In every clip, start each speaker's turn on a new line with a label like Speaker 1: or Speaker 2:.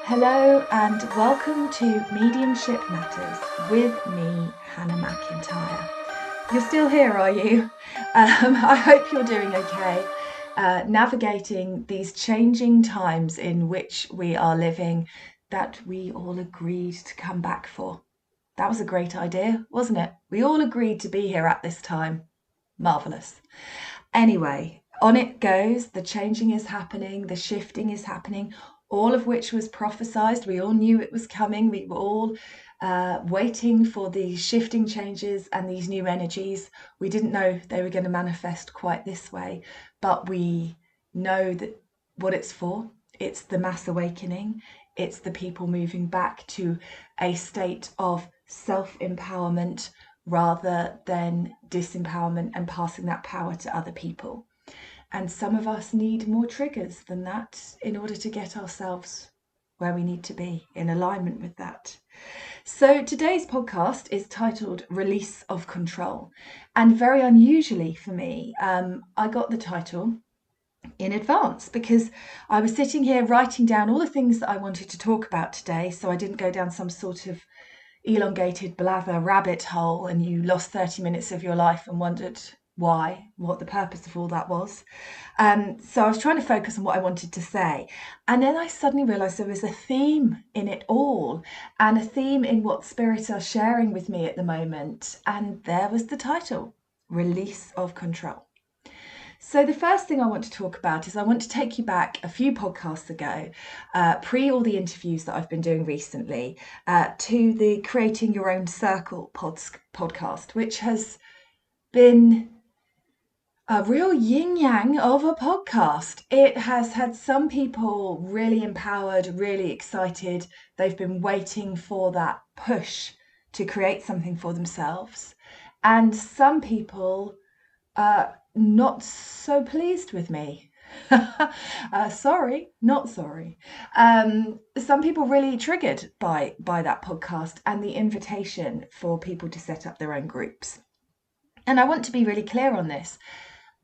Speaker 1: Hello and welcome to Mediumship Matters with me, Hannah Macintyre. You're still here, are you? I hope you're doing okay, navigating these changing times in which we are living that we all agreed to come back for. That was a great idea, wasn't it? We all agreed to be here at this time. Marvellous. Anyway, on it goes. The changing is happening, the shifting is happening, all of which was prophesized. We all knew it was coming. We were all waiting for these shifting changes and these new energies. We didn't know they were going to manifest quite this way, but we know that what it's for. It's the mass awakening. It's the people moving back to a state of self-empowerment rather than disempowerment and passing that power to other people. And some of us need more triggers than that in order to get ourselves where we need to be in alignment with that. So today's podcast is titled Release of Control. And very unusually for me, I got the title in advance because I was sitting here writing down all the things that I wanted to talk about today, so I didn't go down some sort of elongated blather rabbit hole and you lost 30 minutes of your life and wondered what the purpose of all that was. So I was trying to focus on what I wanted to say. And then I suddenly realised there was a theme in it all and a theme in what spirits are sharing with me at the moment. And there was the title, Release of Control. So the first thing I want to talk about is I want to take you back a few podcasts ago, pre all the interviews that I've been doing recently, to the Creating Your Own Circle podcast, which has been a real yin-yang of a podcast. It has had some people really empowered, really excited. They've been waiting for that push to create something for themselves. And some people not so pleased with me. Sorry, not sorry. Some people really triggered by that podcast and the invitation for people to set up their own groups. And I want to be really clear on this.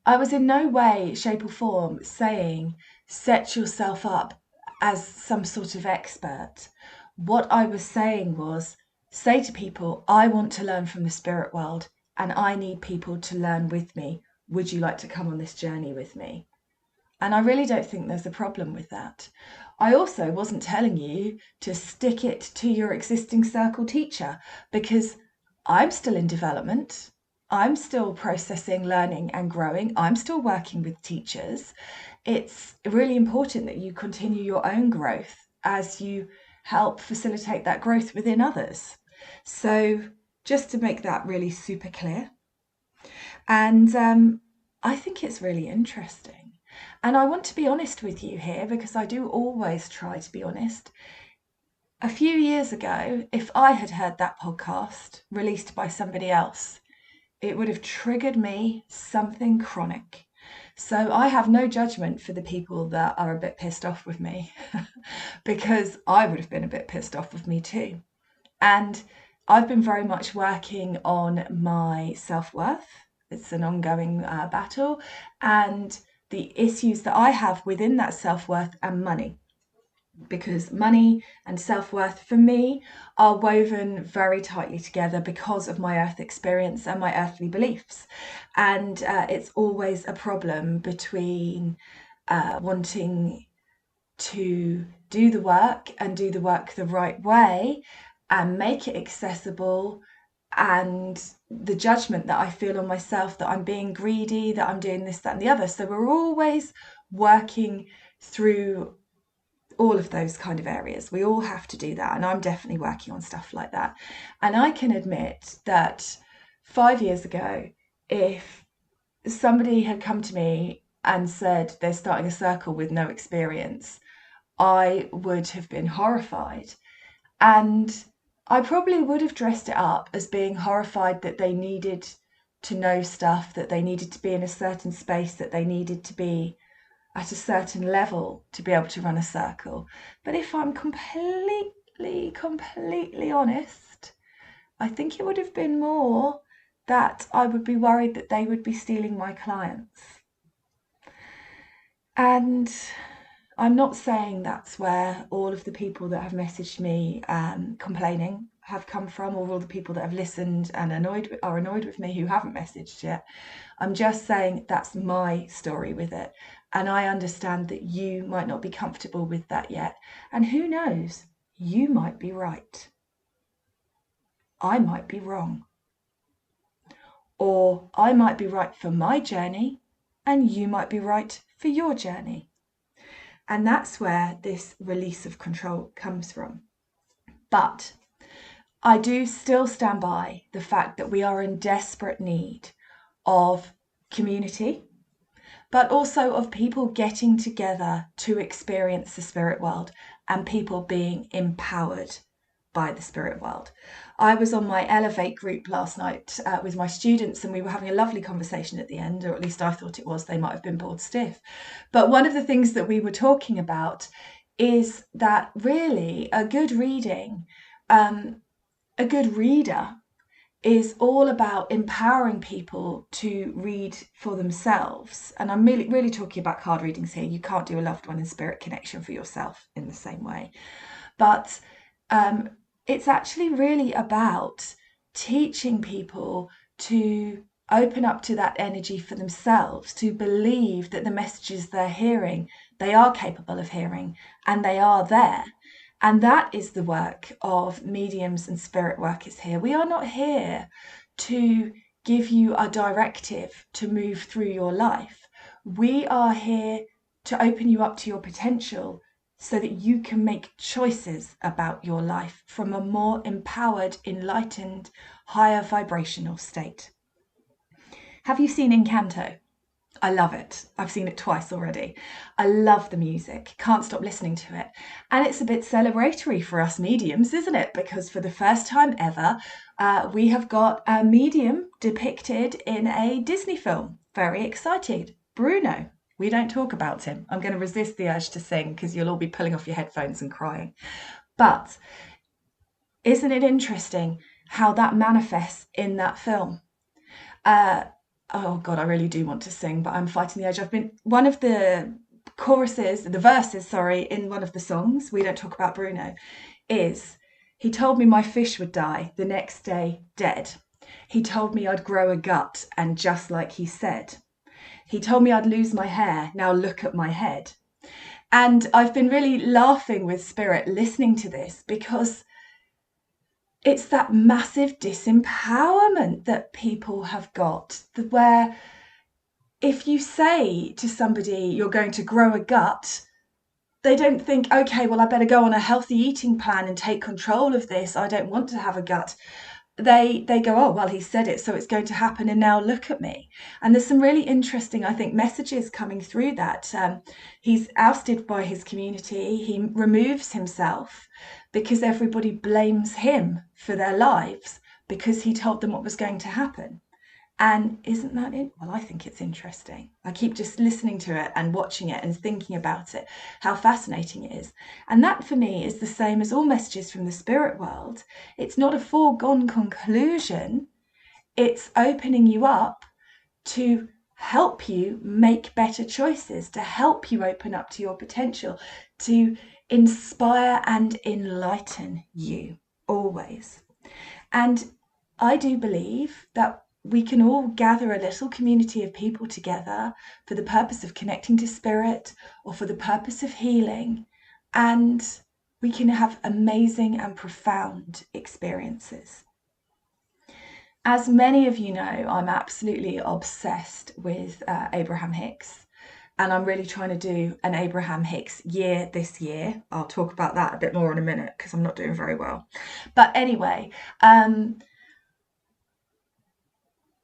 Speaker 1: I was in no way, shape, or form saying set yourself up as some sort of expert. What I was saying was say to people, I want to learn from the spirit world and I need people to learn with me. Would you like to come on this journey with me? And I really don't think there's a problem with that. I also wasn't telling you to stick it to your existing circle teacher because I'm still in development. I'm still processing, learning and growing. I'm still working with teachers. It's really important that you continue your own growth as you help facilitate that growth within others. So just to make that really super clear. And I think it's really interesting. And I want to be honest with you here because I do always try to be honest. A few years ago, if I had heard that podcast released by somebody else, it would have triggered me something chronic. So I have no judgment for the people that are a bit pissed off with me because I would have been a bit pissed off with me too. And I've been very much working on my self-worth. It's an ongoing battle, and the issues that I have within that self-worth and money, because money and self-worth for me are woven very tightly together because of my earth experience and my earthly beliefs. And it's always a problem between wanting to do the work and do the work the right way and make it accessible, and the judgment that I feel on myself that I'm being greedy, that I'm doing this, that, and the other. So we're always working through all of those kind of areas. We all have to do that. And I'm definitely working on stuff like that. And I can admit that 5 years ago, if somebody had come to me and said they're starting a circle with no experience, I would have been horrified. And I probably would have dressed it up as being horrified that they needed to know stuff, that they needed to be in a certain space, that they needed to be at a certain level to be able to run a circle. But if I'm completely honest, I think it would have been more that I would be worried that they would be stealing my clients. And I'm not saying that's where all of the people that have messaged me complaining have come from, or all the people that have listened and are annoyed with me who haven't messaged yet. I'm just saying that's my story with it. And I understand that you might not be comfortable with that yet. And who knows, you might be right. I might be wrong. Or I might be right for my journey, and you might be right for your journey. And that's where this release of control comes from. But I do still stand by the fact that we are in desperate need of community, but also of people getting together to experience the spirit world and people being empowered by the spirit world. I was on my Elevate group last night with my students, and we were having a lovely conversation at the end, or at least I thought it was. They might have been bored stiff. But one of the things that we were talking about is that really a good reading, a good reader is all about empowering people to read for themselves. And I'm really talking about card readings here. You can't do a loved one in spirit connection for yourself in the same way. But it's actually really about teaching people to open up to that energy for themselves, to believe that the messages they're hearing, they are capable of hearing, and they are there. And that is the work of mediums and spirit workers here. We are not here to give you a directive to move through your life. We are here to open you up to your potential so that you can make choices about your life from a more empowered, enlightened, higher vibrational state. Have you seen Encanto? I love it. I've seen it twice already. I love the music. Can't stop listening to it. And it's a bit celebratory for us mediums, isn't it? Because for the first time ever, we have got a medium depicted in a Disney film. Very excited. Bruno. We don't talk about him. I'm going to resist the urge to sing because you'll all be pulling off your headphones and crying. But isn't it interesting how that manifests in that film? Oh God, I really do want to sing, but I'm fighting the urge. One of the verses, in one of the songs, We Don't Talk About Bruno, is, he told me my fish would die, the next day dead. He told me I'd grow a gut, and just like he said. He told me I'd lose my hair, now look at my head. And I've been really laughing with spirit listening to this because it's that massive disempowerment that people have got, where if you say to somebody you're going to grow a gut, they don't think, okay, well, I better go on a healthy eating plan and take control of this. I don't want to have a gut. They go, oh, well, he said it, so it's going to happen, and now look at me. And there's some really interesting, I think, messages coming through that. He's ousted by his community. He removes himself because everybody blames him for their lives because he told them what was going to happen. And isn't that it? Well, I think it's interesting. I keep just listening to it and watching it and thinking about it, how fascinating it is. And that for me is the same as all messages from the spirit world. It's not a foregone conclusion. It's opening you up to help you make better choices, to help you open up to your potential, to inspire and enlighten you always. And I do believe that we can all gather a little community of people together for the purpose of connecting to spirit or for the purpose of healing, and we can have amazing and profound experiences. As many of you know, I'm absolutely obsessed with Abraham Hicks, and I'm really trying to do an Abraham Hicks year this year. I'll talk about that a bit more in a minute because I'm not doing very well. But anyway,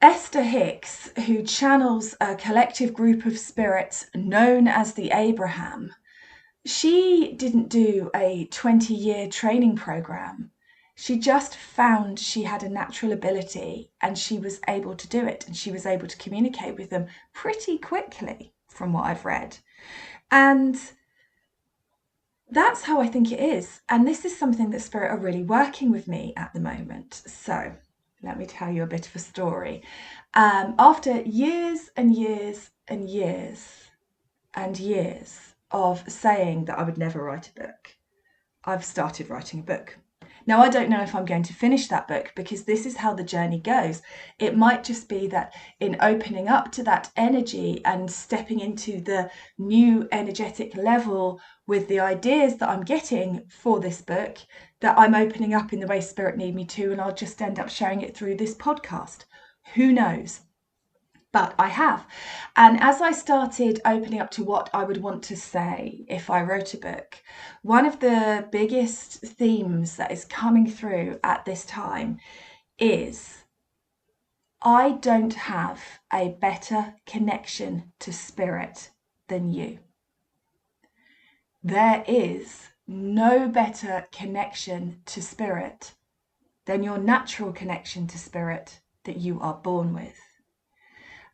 Speaker 1: Esther Hicks, who channels a collective group of spirits known as the Abraham, she didn't do a 20-year training program. She just found she had a natural ability and she was able to do it, and she was able to communicate with them pretty quickly from what I've read. And that's how I think it is. And this is something that Spirit are really working with me at the moment. So let me tell you a bit of a story. After years and years and years and years of saying that I would never write a book, I've started writing a book. Now, I don't know if I'm going to finish that book because this is how the journey goes. It might just be that in opening up to that energy and stepping into the new energetic level with the ideas that I'm getting for this book, that I'm opening up in the way Spirit need me to, and I'll just end up sharing it through this podcast. Who knows? But I have. And as I started opening up to what I would want to say if I wrote a book, one of the biggest themes that is coming through at this time is I don't have a better connection to spirit than you. There is no better connection to spirit than your natural connection to spirit that you are born with.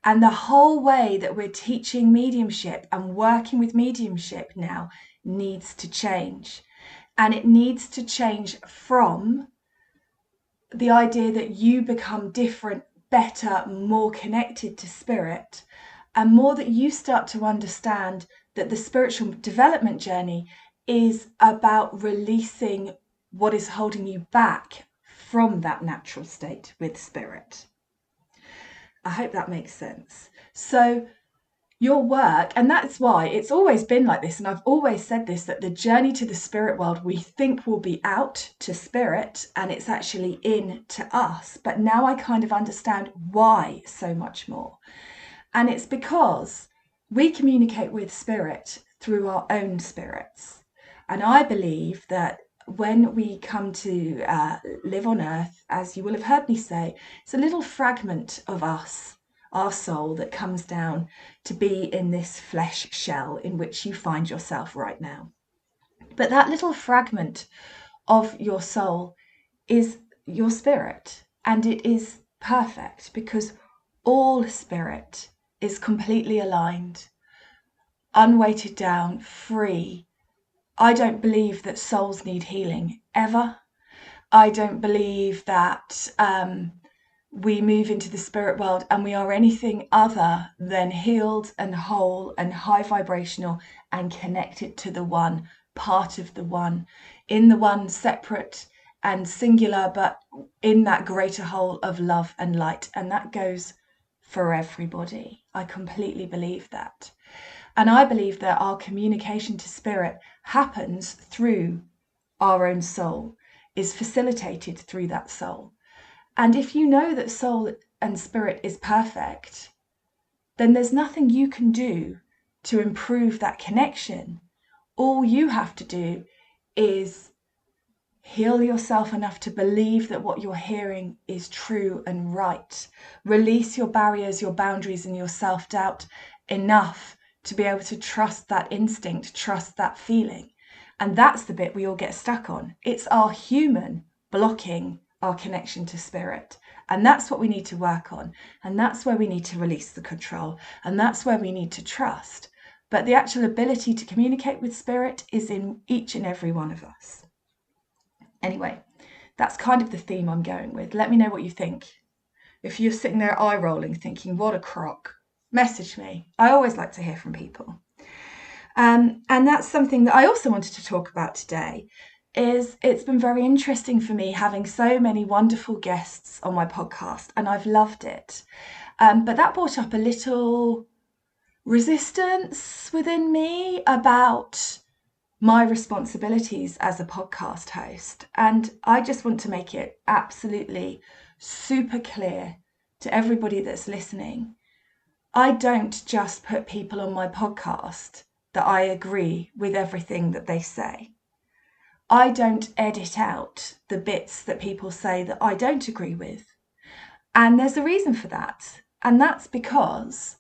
Speaker 1: And the whole way that we're teaching mediumship and working with mediumship now needs to change. And it needs to change from the idea that you become different, better, more connected to spirit, and more that you start to understand that the spiritual development journey is about releasing what is holding you back from that natural state with spirit. I hope that makes sense. So your work, and that's why it's always been like this, and I've always said this, that the journey to the spirit world we think will be out to spirit and it's actually in to us. But now I kind of understand why so much more. And it's because we communicate with spirit through our own spirits. And I believe that when we come to live on earth, as you will have heard me say, it's a little fragment of us, our soul, that comes down to be in this flesh shell in which you find yourself right now. But that little fragment of your soul is your spirit, and it is perfect because all spirit is completely aligned, unweighted down, free. I don't believe that souls need healing ever. I don't believe that we move into the spirit world and we are anything other than healed and whole and high vibrational and connected to the one, part of the one, in the one, separate and singular, but in that greater whole of love and light. And that goes for everybody. I completely believe that. And I believe that our communication to spirit happens through our own soul, is facilitated through that soul. And if you know that soul and spirit is perfect, then there's nothing you can do to improve that connection. All you have to do is heal yourself enough to believe that what you're hearing is true and right. Release your barriers, your boundaries, and your self-doubt enough to be able to trust that instinct, trust that feeling. And that's the bit we all get stuck on. It's our human blocking our connection to spirit. And that's what we need to work on. And that's where we need to release the control. And that's where we need to trust. But the actual ability to communicate with spirit is in each and every one of us. Anyway, that's kind of the theme I'm going with. Let me know what you think. If you're sitting there eye rolling thinking, what a crock, message me. I always like to hear from people. And that's something that I also wanted to talk about today. Is it's been very interesting for me having so many wonderful guests on my podcast, and I've loved it. But that brought up a little resistance within me about my responsibilities as a podcast host. And I just want to make it absolutely super clear to everybody that's listening. I don't just put people on my podcast that I agree with everything that they say. I don't edit out the bits that people say that I don't agree with. And there's a reason for that. And that's because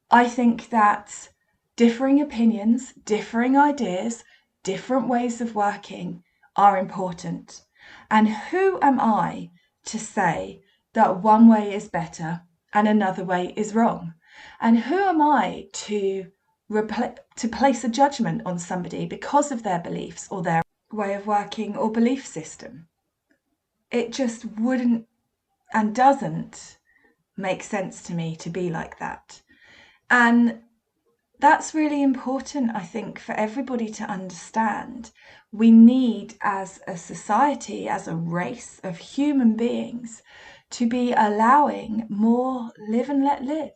Speaker 1: I think that differing opinions, differing ideas, different ways of working are important. And who am I to say that one way is better and another way is wrong? And who am I to place a judgment on somebody because of their beliefs or their way of working or belief system? It just wouldn't and doesn't make sense to me to be like that. And that's really important, I think, for everybody to understand. We need, as a society, as a race of human beings, to be allowing more live and let live.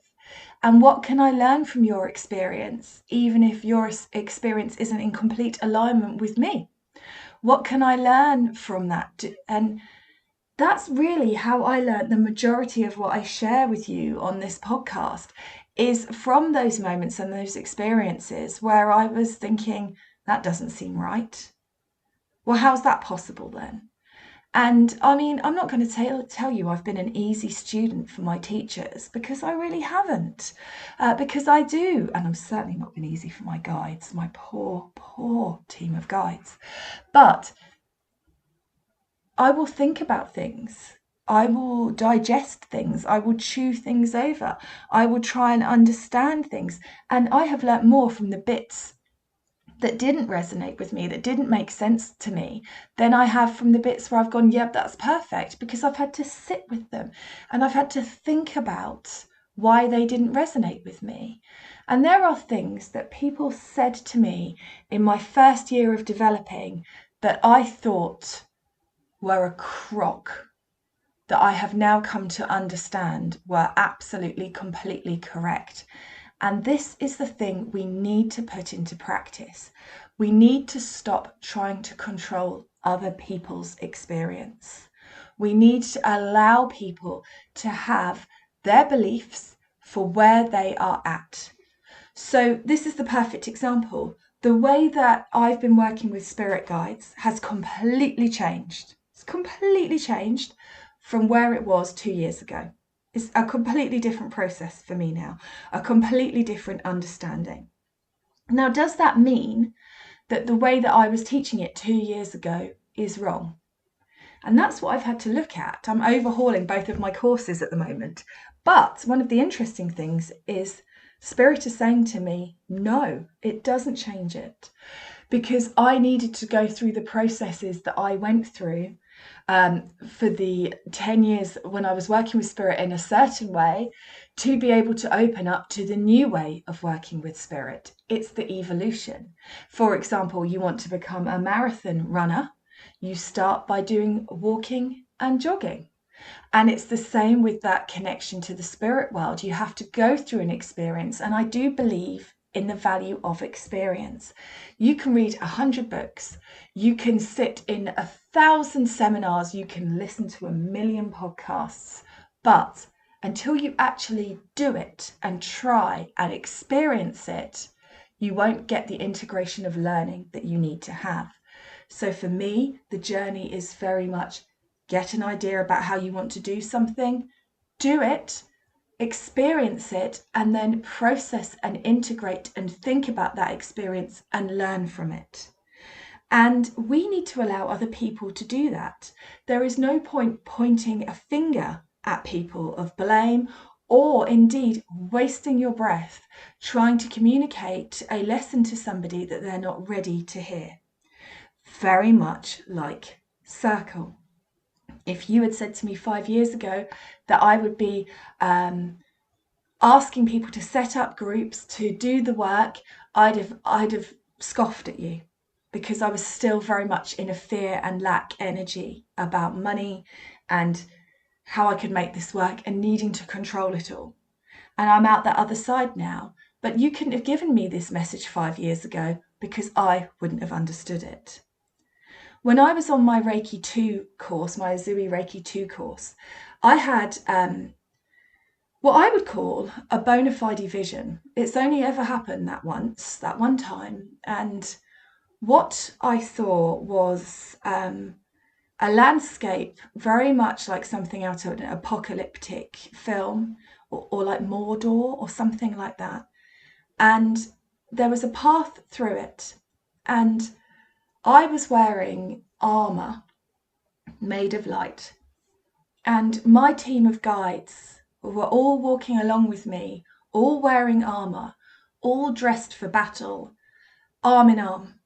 Speaker 1: And what can I learn from your experience, even if your experience isn't in complete alignment with me? What can I learn from that? And that's really how I learned the majority of what I share with you on this podcast is from those moments and those experiences where I was thinking, that doesn't seem right. Well, how's that possible then? And I mean, I'm not going to tell you I've been an easy student for my teachers, because I really haven't. Because I do, and I'm certainly not been easy for my guides, my poor, poor team of guides. But I will think about things. I will digest things. I will chew things over. I will try and understand things. And I have learnt more from the bits that didn't resonate with me, that didn't make sense to me, than I have from the bits where I've gone, yep, that's perfect, because I've had to sit with them and I've had to think about why they didn't resonate with me. And there are things that people said to me in my first year of developing that I thought were a crock, that I have now come to understand were absolutely, completely correct. And this is the thing we need to put into practice. We need to stop trying to control other people's experience. We need to allow people to have their beliefs for where they are at. So this is the perfect example. The way that I've been working with spirit guides has completely changed. It's completely changed from where it was 2 years ago. It's a completely different process for me now, a completely different understanding. Now, does that mean that the way that I was teaching it 2 years ago is wrong? And that's what I've had to look at. I'm overhauling both of my courses at the moment. But one of the interesting things is Spirit is saying to me, no, it doesn't change it. Because I needed to go through the processes that I went through for the 10 years when I was working with Spirit in a certain way, to be able to open up to the new way of working with Spirit. It's the evolution. For example, you want to become a marathon runner. You start by doing walking and jogging. And it's the same with that connection to the spirit world. You have to go through an experience. And I do believe in the value of experience. You can read 100 books. You can sit in 1,000 seminars. You can listen to 1,000,000 podcasts. But until you actually do it and try and experience it, you won't get the integration of learning that you need to have. So for me, the journey is very much get an idea about how you want to do something, do it, experience it, and then process and integrate and think about that experience and learn from it. And we need to allow other people to do that. There is no point pointing a finger at people of blame, or indeed wasting your breath trying to communicate a lesson to somebody that they're not ready to hear. Very much like circle. If you had said to me 5 years ago that I would be asking people to set up groups to do the work, I'd have scoffed at you, because I was still very much in a fear and lack energy about money and how I could make this work and needing to control it all. And I'm out that other side now. But you couldn't have given me this message 5 years ago, because I wouldn't have understood it. When I was on my Reiki 2 course, my Azui Reiki 2 course, I had what I would call a bona fide vision. It's only ever happened that once, that one time. And what I saw was a landscape very much like something out of an apocalyptic film, or like Mordor or something like that. And there was a path through it. And I was wearing armour made of light. And my team of guides were all walking along with me, all wearing armour, all dressed for battle, arm in arm.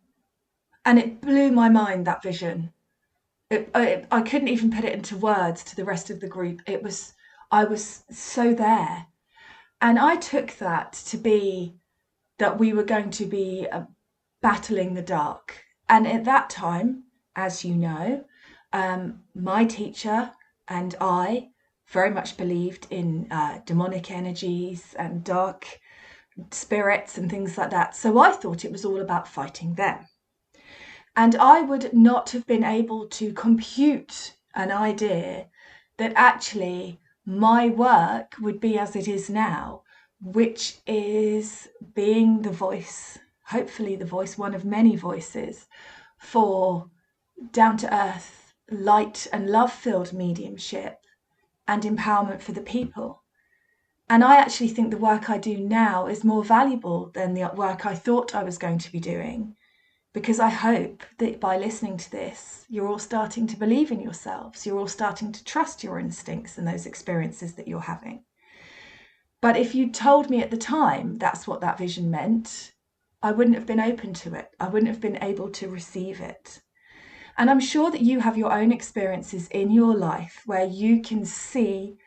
Speaker 1: And it blew my mind, that vision. I couldn't even put it into words to the rest of the group. I was so there. And I took that to be that we were going to be battling the dark. And at that time, as you know, my teacher and I very much believed in demonic energies and dark spirits and things like that. So I thought it was all about fighting them. And I would not have been able to compute an idea that actually my work would be as it is now, which is being the voice, hopefully the voice, one of many voices, for down to earth, light and love filled mediumship and empowerment for the people. And I actually think the work I do now is more valuable than the work I thought I was going to be doing, because I hope that by listening to this, you're all starting to believe in yourselves. You're all starting to trust your instincts and those experiences that you're having. But if you told me at the time that's what that vision meant, I wouldn't have been open to it. I wouldn't have been able to receive it. And I'm sure that you have your own experiences in your life where you can see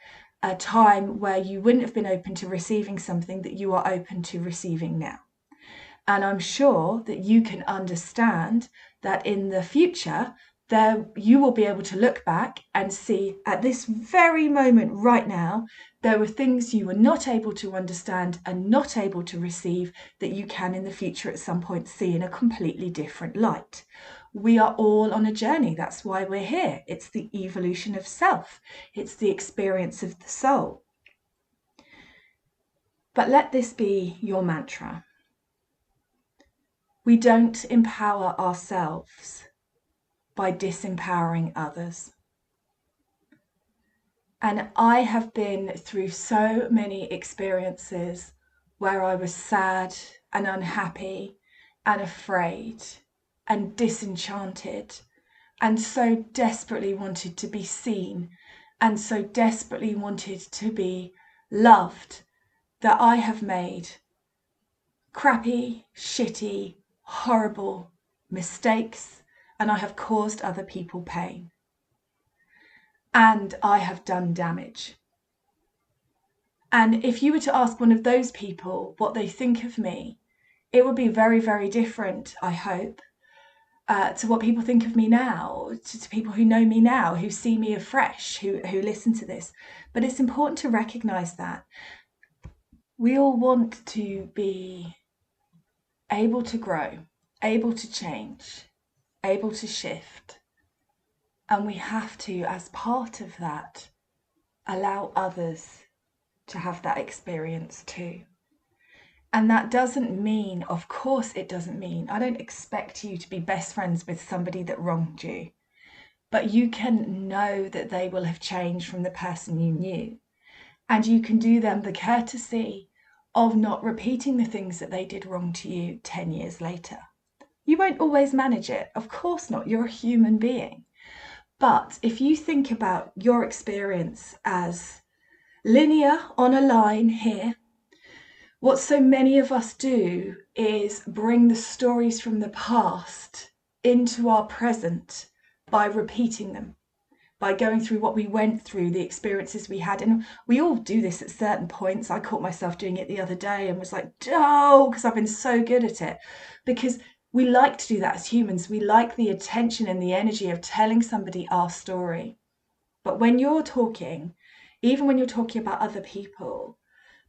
Speaker 1: a time where you wouldn't have been open to receiving something that you are open to receiving now. And I'm sure that you can understand that in the future, you will be able to look back and see at this very moment right now, there were things you were not able to understand and not able to receive that you can in the future at some point see in a completely different light. We are all on a journey. That's why we're here. It's the evolution of self. It's the experience of the soul. But let this be your mantra. We don't empower ourselves by disempowering others. And I have been through so many experiences where I was sad and unhappy and afraid and disenchanted and so desperately wanted to be seen and so desperately wanted to be loved that I have made crappy, shitty, horrible mistakes, and I have caused other people pain. And I have done damage. And if you were to ask one of those people what they think of me, it would be very, very different, I hope, to what people think of me now, to people who know me now, who see me afresh, who listen to this. But it's important to recognize that we all want to be able to grow, able to change, able to shift. And we have to, as part of that, allow others to have that experience too. And that doesn't mean, of course it doesn't mean, I don't expect you to be best friends with somebody that wronged you. But you can know that they will have changed from the person you knew. And you can do them the courtesy of not repeating the things that they did wrong to you 10 years later. You won't always manage it. Of course not. You're a human being. But if you think about your experience as linear on a line here, what so many of us do is bring the stories from the past into our present by repeating them, by going through what we went through, the experiences we had. And we all do this at certain points. I caught myself doing it the other day and was like, oh, because I've been so good at it. Because we like to do that as humans. We like the attention and the energy of telling somebody our story. But when you're talking, even when you're talking about other people,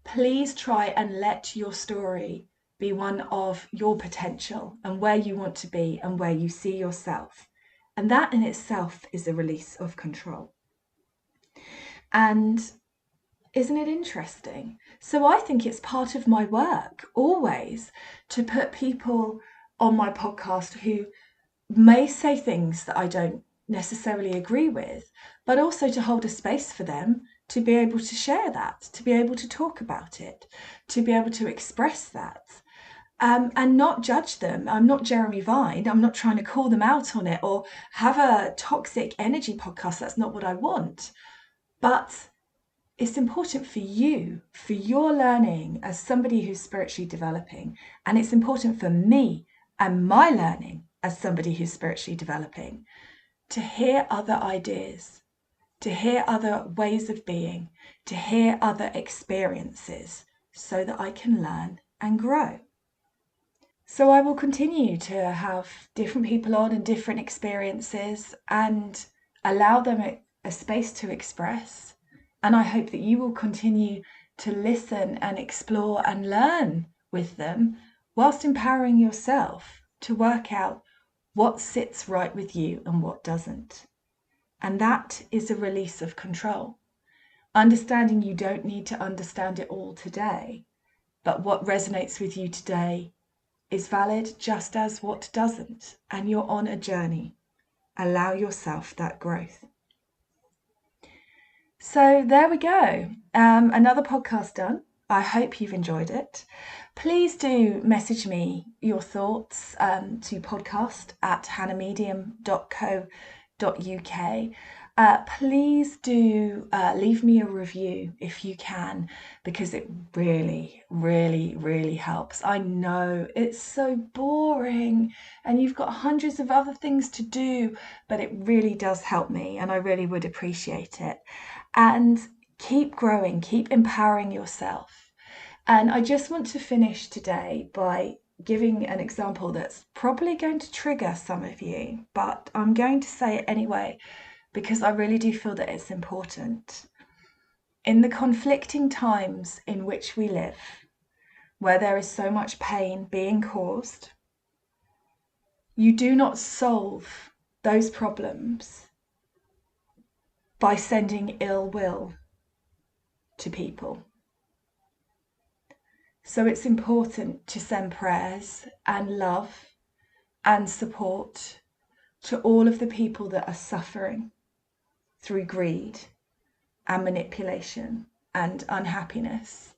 Speaker 1: please try and let your story be one of your potential and where you want to be and where you see yourself. And that in itself is a release of control. And isn't it interesting? So I think it's part of my work always to put people on my podcast who may say things that I don't necessarily agree with, but also to hold a space for them to be able to share that, to be able to talk about it, to be able to express that. And not judge them. I'm not Jeremy Vine. I'm not trying to call them out on it or have a toxic energy podcast. That's not what I want. But it's important for you, for your learning as somebody who's spiritually developing. And it's important for me and my learning as somebody who's spiritually developing to hear other ideas, to hear other ways of being, to hear other experiences so that I can learn and grow. So I will continue to have different people on and different experiences and allow them a space to express. And I hope that you will continue to listen and explore and learn with them whilst empowering yourself to work out what sits right with you and what doesn't. And that is a release of control. Understanding you don't need to understand it all today, but what resonates with you today is valid just as what doesn't, and you're on a journey. Allow yourself that growth. So there we go. Another podcast done. I hope you've enjoyed it. Please do message me your thoughts to podcast@hannahmedium.co.uk. Please do leave me a review if you can, because it really, really, really helps. I know it's so boring and you've got hundreds of other things to do, but it really does help me and I really would appreciate it. And keep growing, keep empowering yourself. And I just want to finish today by giving an example that's probably going to trigger some of you, but I'm going to say it anyway because I really do feel that it's important. In the conflicting times in which we live, where there is so much pain being caused, you do not solve those problems by sending ill will to people. So it's important to send prayers and love and support to all of the people that are suffering through greed and manipulation and unhappiness.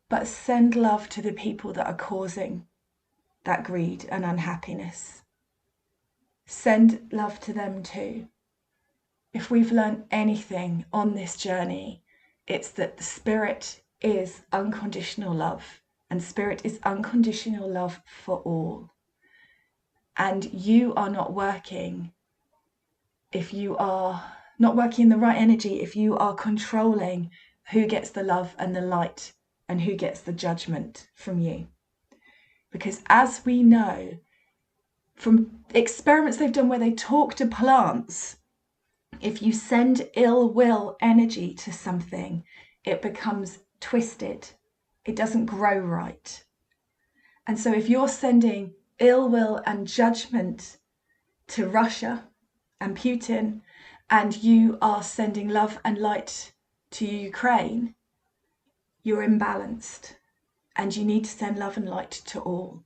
Speaker 1: But send love to the people that are causing that greed and unhappiness. Send love to them too. If we've learned anything on this journey, it's that the Spirit is unconditional love, and Spirit is unconditional love for all. And you are not working if you are not working in the right energy, if you are controlling who gets the love and the light and who gets the judgment from you. Because as we know from experiments they've done where they talk to plants, if you send ill will energy to something, it becomes twisted. It doesn't grow right. And so if you're sending ill will and judgment to Russia and Putin, and you are sending love and light to Ukraine, you're imbalanced and you need to send love and light to all.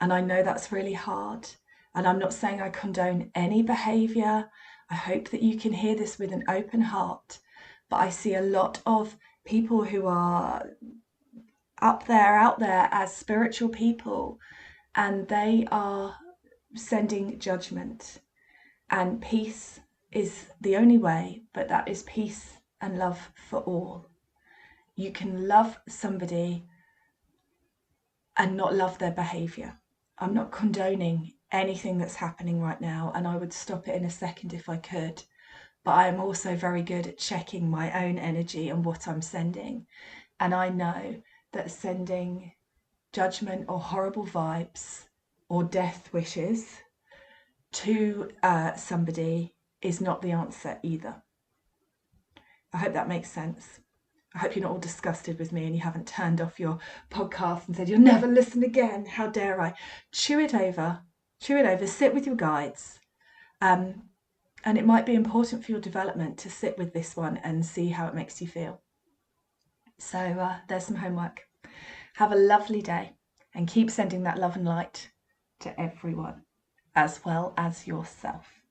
Speaker 1: And I know that's really hard. And I'm not saying I condone any behavior. I hope that you can hear this with an open heart. But I see a lot of people who are out there as spiritual people, and they are sending judgment. And peace is the only way, but that is peace and love for all. You can love somebody and not love their behavior. I'm not condoning anything that's happening right now, and I would stop it in a second if I could. But I am also very good at checking my own energy and what I'm sending. And I know that sending judgment or horrible vibes or death wishes to somebody is not the answer either. I hope that makes sense. I hope you're not all disgusted with me and you haven't turned off your podcast and said, you'll never listen again. How dare I? Chew it over, sit with your guides. And it might be important for your development to sit with this one and see how it makes you feel. So there's some homework. Have a lovely day and keep sending that love and light to everyone as well as yourself.